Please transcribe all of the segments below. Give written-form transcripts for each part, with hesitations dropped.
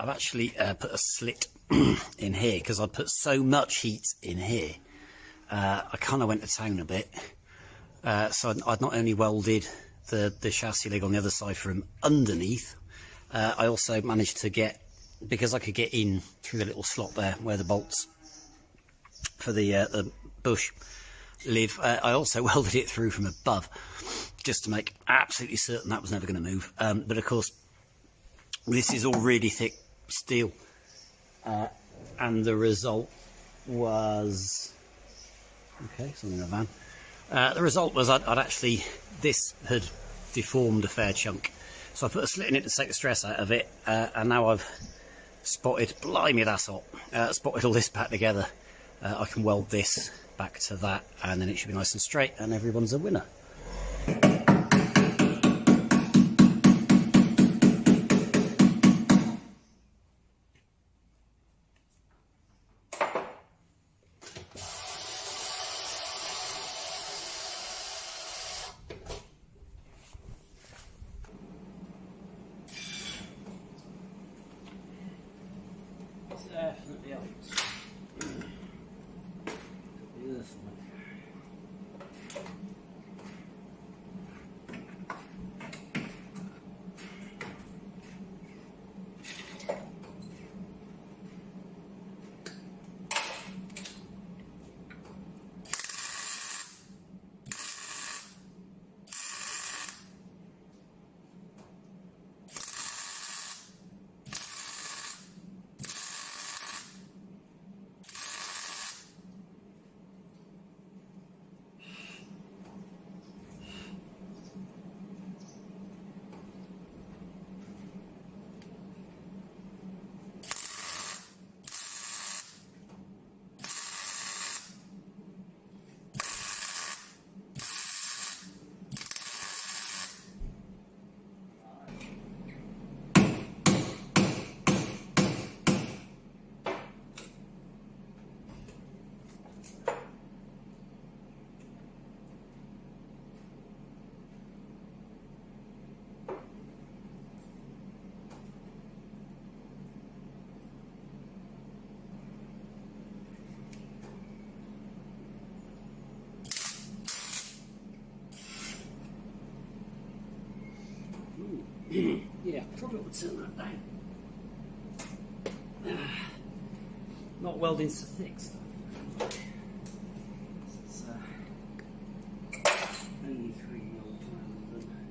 I've actually put a slit in here because I put so much heat in here. I kind of went to town a bit. So I'd not only welded the chassis leg on the other side from underneath, I also managed to get, because I could get in through the little slot there where the bolts for the bush live, I also welded it through from above just to make absolutely certain that was never going to move. But of course, this is all really thick steel, and the result was, okay, something in the van. The result was this had deformed a fair chunk. So I put a slit in it to take the stress out of it, and now I've spotted, blimey that's hot, spotted all this back together. I can weld this back to that, and then it should be nice and straight, and everyone's a winner. Definitely helps. Beautiful. Yeah, probably would turn that down. Not welding so thick stuff. It's only 3mm rather than.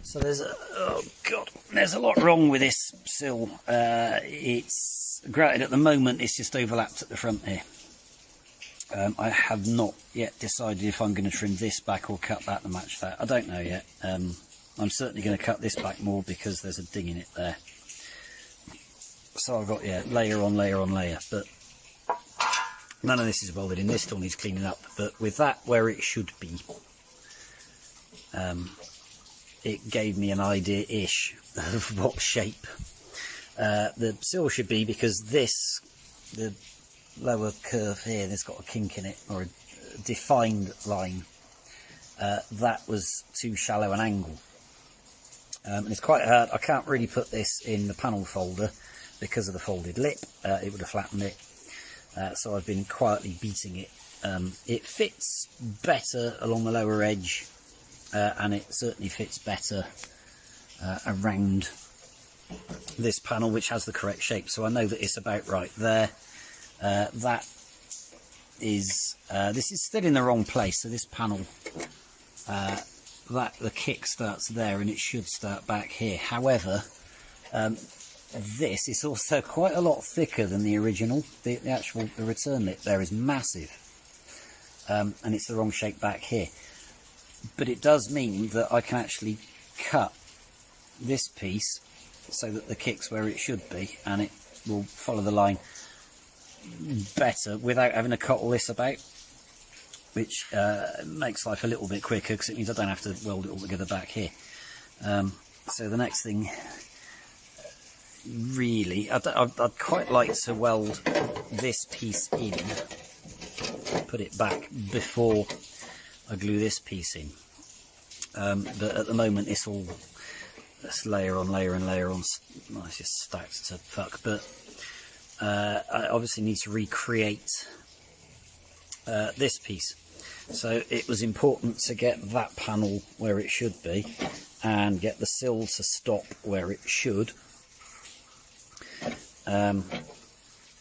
So there's a lot wrong with this sill. It's granted at the moment it's just overlapped at the front here. I have not yet decided if I'm going to trim this back or cut that to match that. I don't know yet. I'm certainly going to cut this back more because there's a ding in it there. So I've got, yeah, layer on layer on layer, but none of this is welded in. This still needs cleaning up, but with that where it should be, it gave me an idea-ish of what shape the sill should be, because the lower curve here, there's got a kink in it, or a defined line, that was too shallow an angle. And it's quite hard. I can't really put this in the panel folder because of the folded lip. It would have flattened it. So I've been quietly beating it. It fits better along the lower edge, and it certainly fits better around this panel, which has the correct shape. So I know that it's about right there. This is still in the wrong place. So this panel, the kick starts there, and it should start back here. However, this is also quite a lot thicker than the original. The return lip there is massive, and it's the wrong shape back here. But it does mean that I can actually cut this piece so that the kick's where it should be, and it will follow the line better without having to cut all this about, which makes life a little bit quicker, because it means I don't have to weld it all together back here. So the next thing, really, I'd quite like to weld this piece in, put it back before I glue this piece in. But at the moment it's all layer on layer and layer on. Well, it's just stacked to fuck. But I obviously need to recreate this piece. So it was important to get that panel where it should be and get the sill to stop where it should.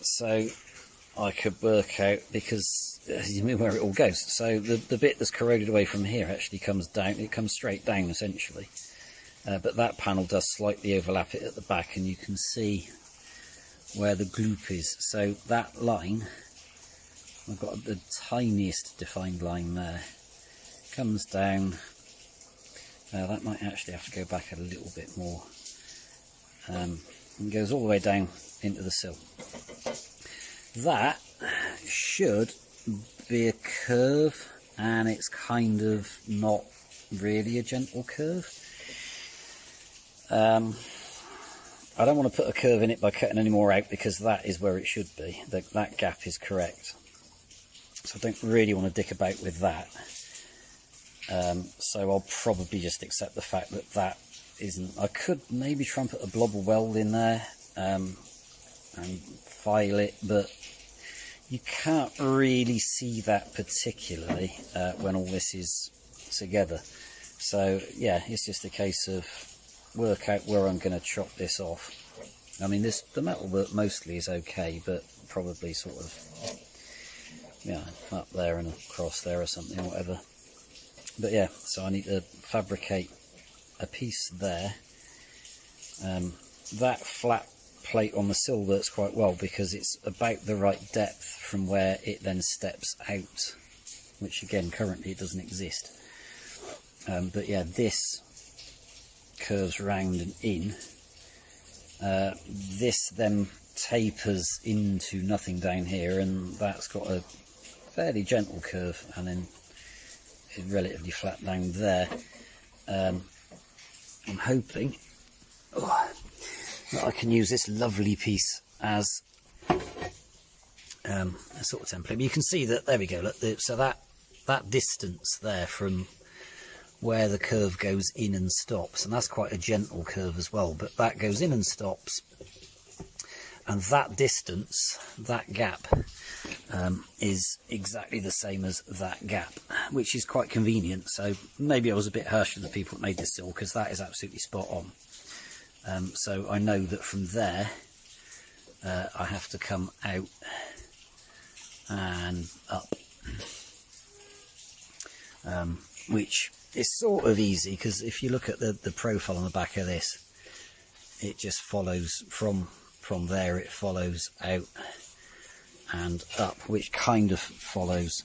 So I could work out, because where it all goes. So the bit that's corroded away from here actually comes down. It comes straight down essentially. But that panel does slightly overlap it at the back, and you can see where the gloop is. So that line, I've got the tiniest defined line there, comes down. That might actually have to go back a little bit more, and goes all the way down into the sill. That should be a curve, and it's kind of not really a gentle curve. I don't want to put a curve in it by cutting any more out, because that is where it should be. That gap is correct. So I don't really want to dick about with that. So I'll probably just accept the fact that that isn't. I could maybe try and put a blobber weld in there and file it, but you can't really see that particularly when all this is together. So yeah, it's just a case of work out where I'm going to chop this off. I mean, the metal work mostly is okay, but probably sort of, yeah, up there and across there or something, or whatever. But yeah, so I need to fabricate a piece there. That flat plate on the sill works quite well, because it's about the right depth from where it then steps out, which again currently it doesn't exist. But yeah, this curves round and in. This then tapers into nothing down here, and that's got a fairly gentle curve, and then it's relatively flat down there. I'm hoping that I can use this lovely piece as a sort of template. But you can see that, there we go, look, so that distance there from where the curve goes in and stops, and that's quite a gentle curve as well, but that goes in and stops, and that distance, that gap, is exactly the same as that gap, which is quite convenient. So maybe I was a bit harsh with the people that made this sill, because that is absolutely spot on. So I know that from there I have to come out and up, which it's sort of easy, because if you look at the profile on the back of this, it just follows from there, it follows out and up, which kind of follows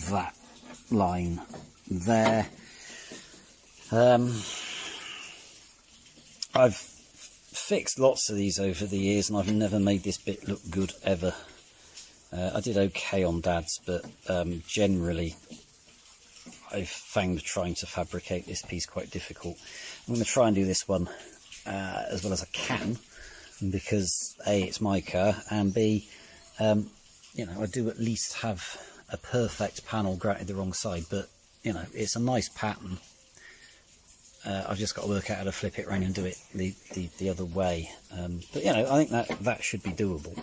that line there. I've fixed lots of these over the years, and I've never made this bit look good ever. I did okay on Dad's, but generally I've found trying to fabricate this piece quite difficult. I'm going to try and do this one as well as I can, because A, it's my car, and B, you know, I do at least have a perfect panel grouted the wrong side, but you know, it's a nice pattern. I've just got to work out how to flip it around and do it the other way. But you know, I think that should be doable.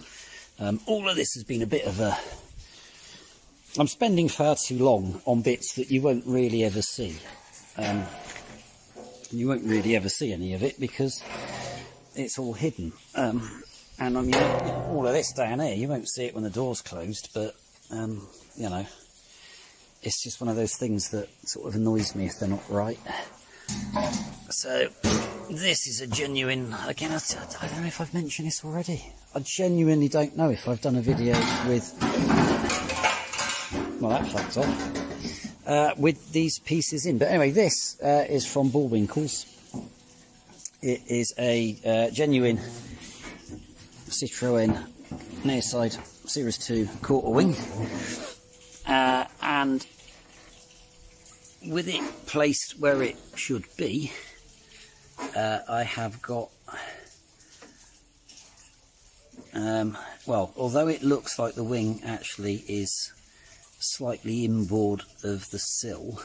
All of this has been a bit of a... I'm spending far too long on bits that you won't really ever see. You won't really ever see any of it because it's all hidden. And I mean, all of this down here, you won't see it when the door's closed, but you know, it's just one of those things that sort of annoys me if they're not right. So this is a genuine, again, I don't know if I've mentioned this already. I genuinely don't know if I've done a video with, well, that fucked off, with these pieces in. But anyway, this is from Bullwinkle's. It is a genuine Citroen Nearside Series 2 quarter wing, and with it placed where it should be, I have got, well, although it looks like the wing actually is slightly inboard of the sill,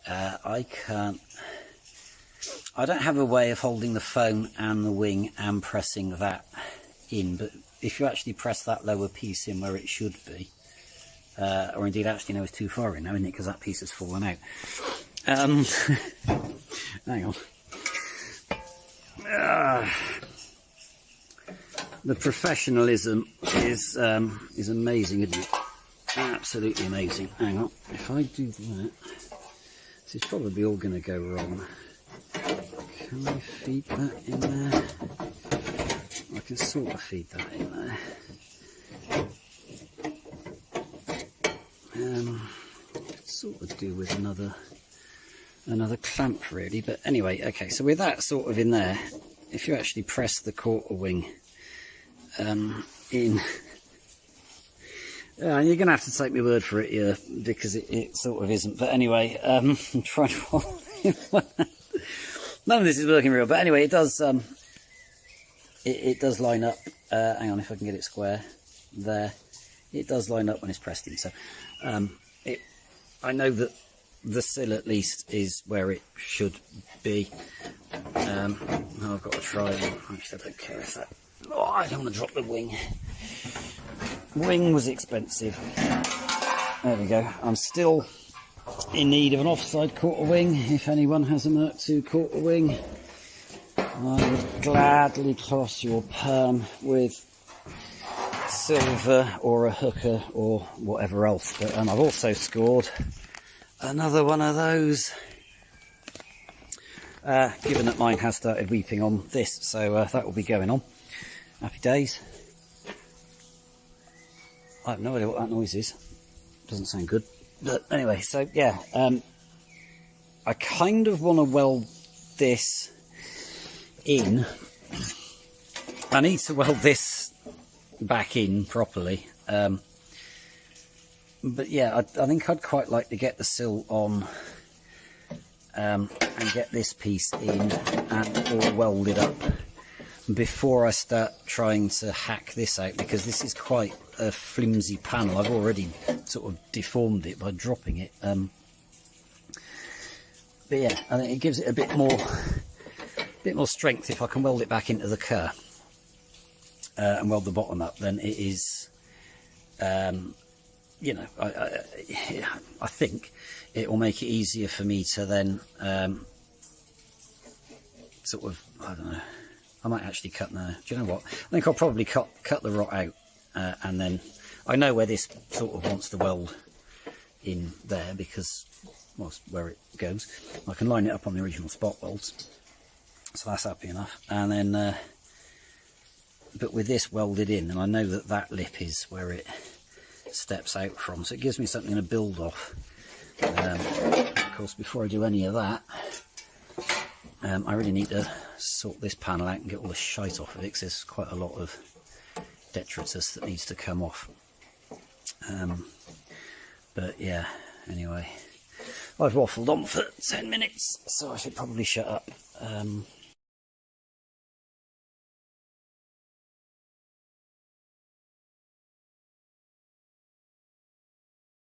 I don't have a way of holding the phone and the wing and pressing that in, but if you actually press that lower piece in where it should be, or indeed actually no, it's too far in now, isn't it, because that piece has fallen out. Hang on. The professionalism is amazing, isn't it? Absolutely amazing. Hang on, if I do that, this is probably all going to go wrong. Can I feed that in there? I can sort of feed that in there. Sort of do with another clamp really, but anyway, okay, so with that sort of in there, if you actually press the quarter wing in, you're going to have to take my word for it here, because it sort of isn't, but anyway, I'm trying to none of this is working real, but anyway, it does it does line up. Hang on, if I can get it square there, it does line up when it's pressed in. So I know that the sill at least is where it should be. I've got to try it. Actually, I don't care if that... Oh, I don't want to drop the wing. Wing was expensive. There we go. I'm still in need of an offside quarter wing. If anyone has a Merc 2 quarter wing, I would gladly cross your perm with silver or a hooker or whatever else. But I've also scored another one of those, given that mine has started weeping on this, so that will be going on. Happy days. I have no idea what that noise is. Doesn't sound good, but anyway, so yeah, I kind of want to weld this in. I need to weld this back in properly, but yeah, I think I'd quite like to get the sill on and get this piece in and all welded up before I start trying to hack this out, because this is quite a flimsy panel. I've already sort of deformed it by dropping it, but yeah, I think it gives it a bit more strength if I can weld it back into the car and weld the bottom up. Then it is, you know, I think it will make it easier for me to then sort of, I don't know, I might actually cut now. Do you know what? I think I'll probably cut the rot out, and then I know where this sort of wants to weld in there, because well, where it goes. I can line it up on the original spot welds, so that's happy enough. And then but with this welded in, and I know that that lip is where it steps out from, so it gives me something to build off. Of course, before I do any of that, I really need to sort this panel out and get all the shite off of it, because there's quite a lot of detritus that needs to come off. But yeah, anyway, I've waffled on for 10 minutes, so I should probably shut up.